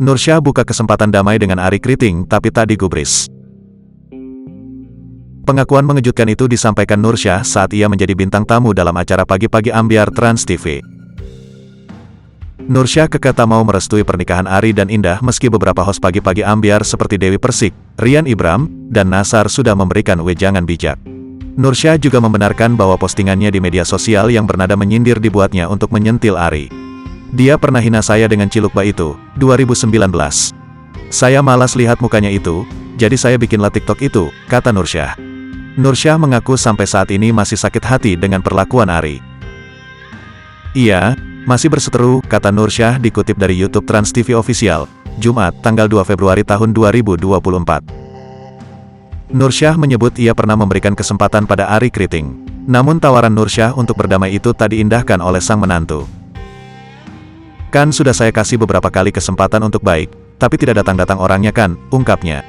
Nursyah buka kesempatan damai dengan Arie Kriting tapi tak digubris. Pengakuan mengejutkan itu disampaikan Nursyah saat ia menjadi bintang tamu dalam acara Pagi-Pagi Ambyar Trans TV. Nursyah kekeh tak mau merestui pernikahan Arie dan Indah meski beberapa host Pagi-Pagi Ambyar seperti Dewi Persik, Rian Ibram, dan Nasar sudah memberikan wejangan bijak. Nursyah juga membenarkan bahwa postingannya di media sosial yang bernada menyindir dibuatnya untuk menyentil Arie. Dia pernah hina saya dengan Cilukba itu, 2019. Saya malas lihat mukanya itu, jadi saya bikinlah TikTok itu, kata Nursyah. Nursyah mengaku sampai saat ini masih sakit hati dengan perlakuan Arie. Iya, masih berseteru, kata Nursyah dikutip dari YouTube Trans TV Official, Jumat, tanggal 2 Februari tahun 2024. Nursyah menyebut ia pernah memberikan kesempatan pada Arie Kriting. Namun tawaran Nursyah untuk berdamai itu tak diindahkan oleh sang menantu. Kan sudah saya kasih beberapa kali kesempatan untuk baik, tapi tidak datang-datang orangnya kan, ungkapnya.